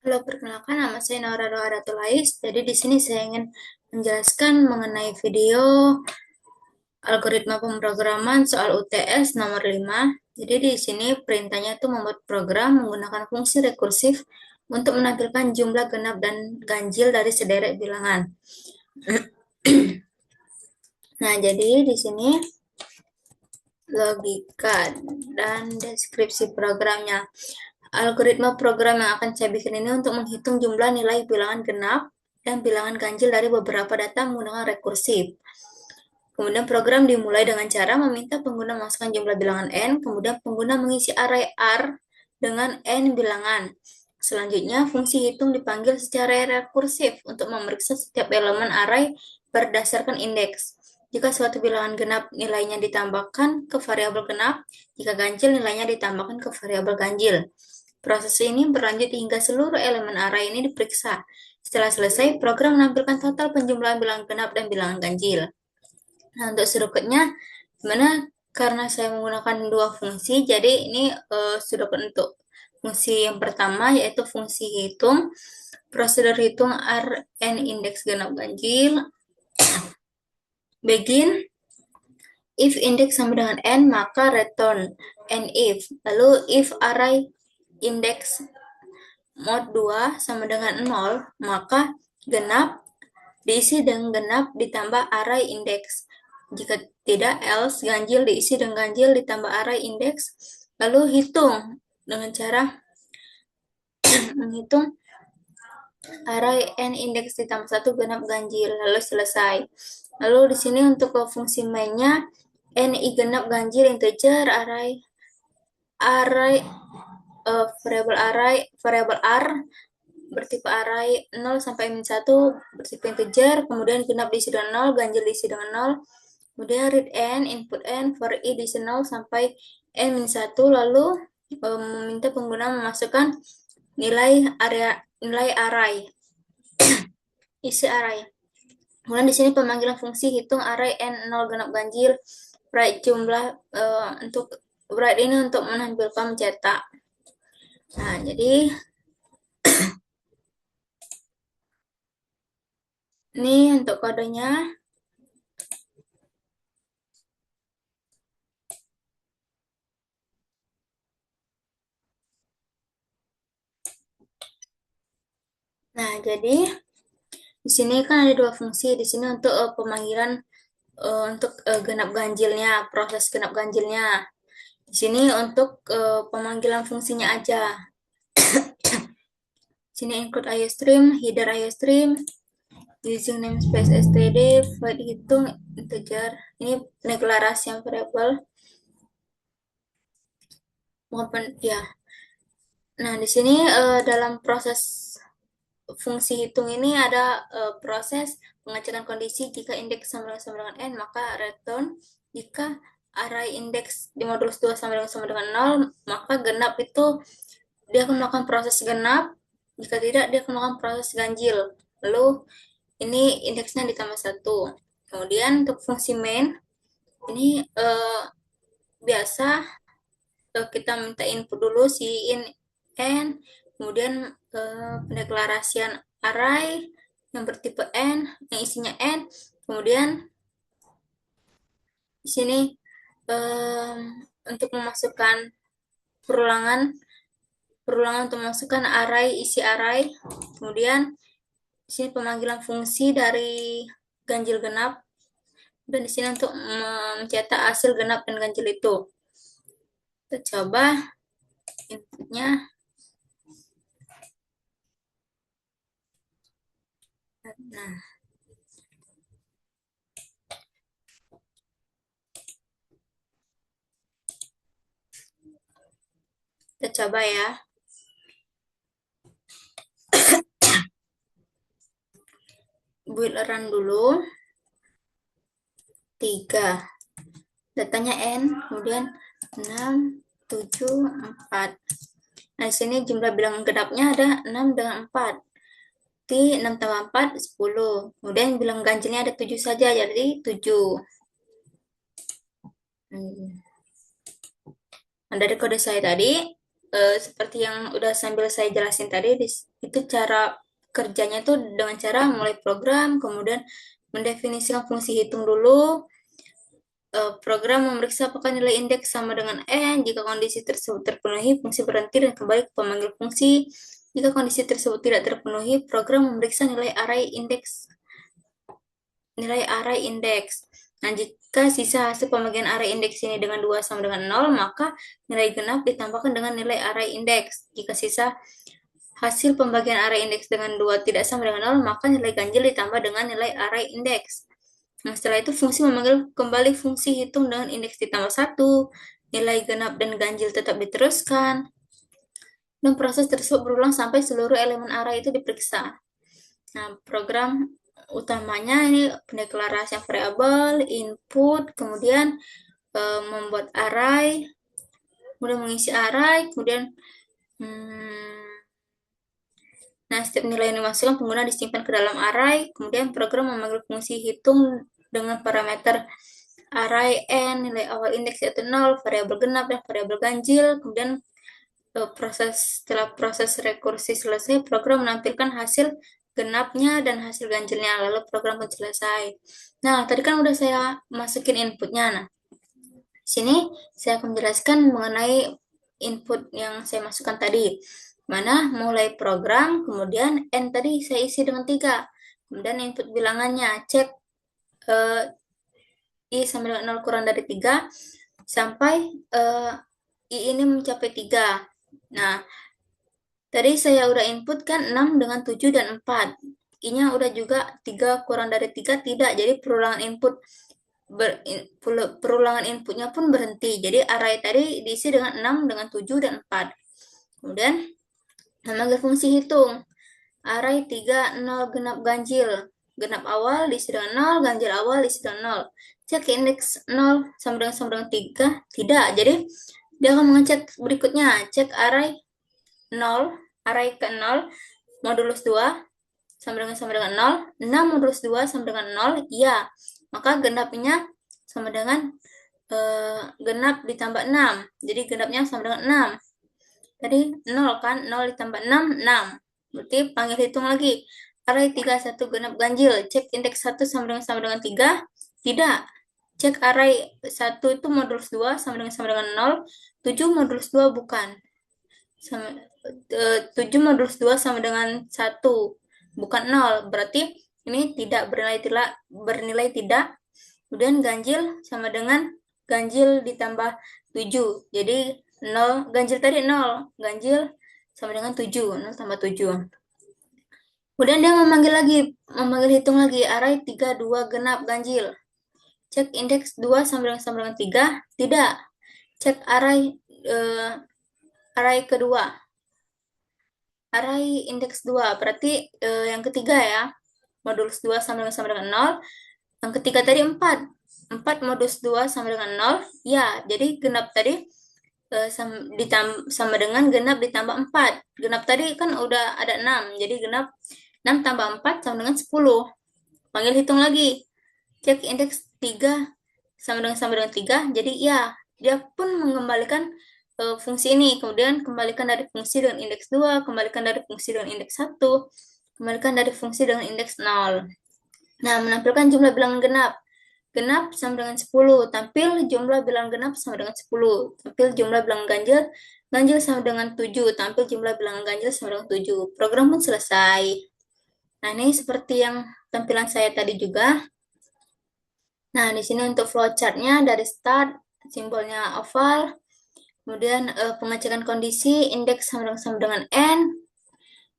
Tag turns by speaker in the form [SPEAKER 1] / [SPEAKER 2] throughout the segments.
[SPEAKER 1] Halo, perkenalkan nama saya Naura Doa Ratulais. Jadi di sini saya ingin menjelaskan mengenai video algoritma pemrograman soal UTS nomor 5. Jadi di sini perintahnya itu membuat program menggunakan fungsi rekursif untuk menampilkan jumlah genap dan ganjil dari sederet bilangan. Nah, jadi di sini logika dan deskripsi programnya. Algoritma program yang akan saya bikin ini untuk menghitung jumlah nilai bilangan genap dan bilangan ganjil dari beberapa data menggunakan rekursif. Kemudian program dimulai dengan cara meminta pengguna memasukkan jumlah bilangan n, kemudian pengguna mengisi array R dengan n bilangan. Selanjutnya, fungsi hitung dipanggil secara rekursif untuk memeriksa setiap elemen array berdasarkan indeks. Jika suatu bilangan genap nilainya ditambahkan ke variabel genap, jika ganjil nilainya ditambahkan ke variabel ganjil. Proses ini berlanjut hingga seluruh elemen array ini diperiksa. Setelah selesai, program menampilkan total penjumlahan bilangan genap dan bilangan ganjil. Nah, untuk shortcutnya, gimana? Karena saya menggunakan dua fungsi, jadi ini shortcut untuk fungsi yang pertama, yaitu fungsi hitung. Prosedur hitung Rn indeks genap ganjil. Begin. If indeks sama dengan n, maka return n if. Lalu if array indeks mod 2 sama dengan 0, maka genap diisi dengan genap ditambah array indeks. Jika tidak, else ganjil diisi dengan ganjil ditambah array indeks. Lalu hitung dengan cara menghitung array n indeks ditambah 1 genap ganjil. Lalu selesai. Lalu di sini untuk fungsi mainnya, n i genap ganjil integer variabel r bertipe array 0 sampai min 1 bertipe integer, kemudian genap diisi dengan 0, ganjil diisi dengan 0, kemudian read n, input n, for i diisi 0 sampai n min 1, lalu meminta pengguna memasukkan nilai array, isi array. Kemudian di sini pemanggilan fungsi hitung array n 0 genap ganjil, write jumlah untuk write ini untuk menampilkan mencetak. Nah, jadi ini untuk kodenya. Nah, jadi di sini kan ada dua fungsi. Di sini untuk pemanggilan untuk genap ganjilnya, proses genap ganjilnya. Di sini untuk pemanggilan fungsinya aja. Di sini include IOStream, header IOStream, using namespace std, void hitung integer. Ini deklarasi yang variabel. Ya. Nah, di sini dalam proses fungsi hitung ini ada proses pengecekan kondisi. Jika indeks sama dengan n, maka return. Jika array indeks di modulus 2 sama dengan 0, maka genap itu dia akan melakukan proses genap. Jika tidak, dia akan melakukan proses ganjil. Lalu ini indeksnya ditambah 1. Kemudian untuk fungsi main, ini biasa kita minta input dulu si in n, kemudian pendeklarasian array yang bertipe n, yang isinya n, kemudian di sini untuk memasukkan perulangan untuk memasukkan array, isi array, kemudian di sini pemanggilan fungsi dari ganjil genap, dan di sini untuk mencetak hasil genap dan ganjil itu. Kita coba inputnya. Nah, kita coba ya. Build run dulu. 3. Datanya n, kemudian 6, 7, 4. Nah, di sini jumlah bilangan genapnya ada 6 dengan 4. Jadi 6 tambah 4, 10. Kemudian bilangan ganjilnya ada 7 saja, jadi 7. Nah, dari kode saya tadi, seperti yang udah sambil saya jelasin tadi, itu cara kerjanya tuh dengan cara mulai program, kemudian mendefinisikan fungsi hitung dulu, program memeriksa apakah nilai indeks sama dengan n. Jika kondisi tersebut terpenuhi, fungsi berhenti dan kembali ke pemanggil fungsi. Jika kondisi tersebut tidak terpenuhi, program memeriksa nilai array indeks. Nah, jika sisa hasil pembagian array indeks ini dengan 2 sama dengan 0, maka nilai genap ditambahkan dengan nilai array indeks. Jika sisa hasil pembagian array indeks dengan 2 tidak sama dengan 0, maka nilai ganjil ditambah dengan nilai array indeks. Nah, setelah itu fungsi memanggil kembali fungsi hitung dengan indeks ditambah 1, nilai genap dan ganjil tetap diteruskan, dan proses tersebut berulang sampai seluruh elemen array itu diperiksa. Nah, program utamanya ini pendeklarasian variabel, input, kemudian membuat array, kemudian mengisi array, kemudian nah, setiap nilai yang dimasukkan pengguna disimpan ke dalam array, kemudian program memanggil fungsi hitung dengan parameter array n, nilai awal indeks yaitu 0, variabel genap, dan variabel ganjil. Kemudian setelah proses rekursi selesai, program menampilkan hasil genapnya dan hasil ganjilnya, lalu program pun selesai. Nah, tadi kan udah saya masukin inputnya. Nah, sini saya akan menjelaskan mengenai input yang saya masukkan tadi. Mana mulai program, kemudian n tadi saya isi dengan 3. Kemudian input bilangannya, cek i sama dengan 0 kurang dari 3 sampai i ini mencapai 3. Nah, tadi saya udah input kan 6 dengan 7 dan 4. I-nya udah juga 3 kurang dari 3 tidak. Jadi perulangan inputnya pun berhenti. Jadi array tadi diisi dengan 6 dengan 7 dan 4. Kemudian memanggil fungsi hitung. Array 3, 0, genap, ganjil. Genap awal diisi dengan 0, ganjil awal diisi dengan 0. Cek indeks 0 sama dengan 3. Tidak. Jadi dia akan mengecek berikutnya. Cek array 0, array ke 0, modulus 2 sama dengan 0. 6 modulus 2 sama dengan 0. Iya. Maka genapnya sama dengan genap ditambah 6. Jadi genapnya sama dengan 6. Tadi 0 kan? 0 ditambah 6, 6. Berarti panggil hitung lagi. Array 3, 1 genap ganjil. Cek indeks 1 sama dengan 3. Tidak. Cek array 1 itu modulus 2 sama dengan 0. 7 modulus 2 bukan. 7 modulus 2 sama dengan 1. Bukan 0. Berarti ini tidak bernilai tidak. Kemudian ganjil sama dengan ganjil ditambah 7. Jadi 0, ganjil tadi 0. Ganjil sama dengan 7. 0 tambah 7. Kemudian dia memanggil hitung lagi. Array 3, 2, genap, ganjil. Cek indeks 2 sama dengan 3. Tidak. Cek array kedua. Array indeks 2. Berarti yang ketiga ya. Modulus 2 sama dengan 0. Yang ketiga tadi 4. 4 modulus 2 sama dengan 0. Ya, jadi genap tadi sama dengan genap ditambah 4. Genap tadi kan udah ada 6. Jadi genap 6 tambah 4 sama dengan 10. Panggil hitung lagi. Cek indeks 3 sama dengan 3. Jadi ya, dia pun mengembalikan fungsi ini. Kemudian kembalikan dari fungsi dengan indeks 2, kembalikan dari fungsi dengan indeks 1, kembalikan dari fungsi dengan indeks 0. Nah, menampilkan jumlah bilangan genap. Genap sama dengan 10. Tampil jumlah bilangan genap sama dengan 10. Tampil jumlah bilangan ganjil. Ganjil sama dengan 7. Tampil jumlah bilangan ganjil sama dengan 7. Program pun selesai. Nah, ini seperti yang tampilan saya tadi juga. Nah, di sini untuk flowchart-nya dari start, simbolnya oval. Kemudian pengecekan kondisi, indeks sama dengan n.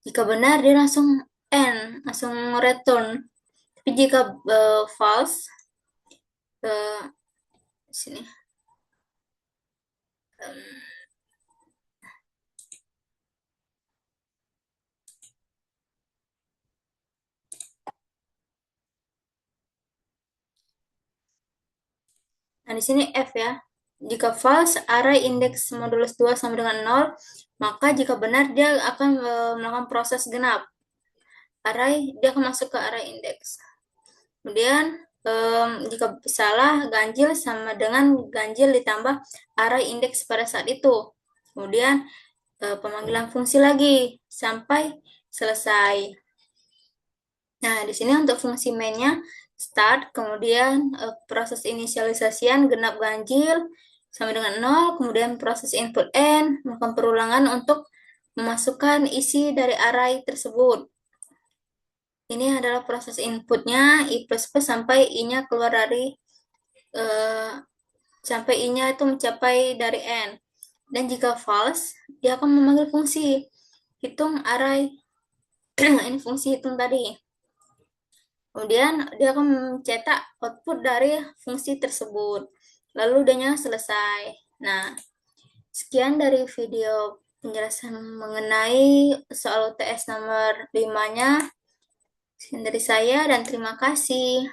[SPEAKER 1] Jika benar, dia langsung n, langsung return. Tapi jika false, sini. Nah, di sini F ya. Jika false, array indeks modulus 2 sama dengan 0, maka jika benar, dia akan melakukan proses genap. Array, dia akan masuk ke array indeks. Kemudian, jika salah, ganjil sama dengan ganjil ditambah array indeks pada saat itu. Kemudian, pemanggilan fungsi lagi sampai selesai. Nah, di sini untuk fungsi mainnya start, kemudian proses inisialisasian genap ganjil sama dengan 0, kemudian proses input n, melakukan perulangan untuk memasukkan isi dari array tersebut. Ini adalah proses inputnya i++ sampai i-nya keluar dari sampai i-nya itu mencapai dari n. Dan jika false, dia akan memanggil fungsi hitung array. Ini fungsi hitung tadi. Kemudian dia akan mencetak output dari fungsi tersebut. Lalu udahnya selesai. Nah, sekian dari video penjelasan mengenai soal UTS nomor 5-nya. Sekian dari saya dan terima kasih.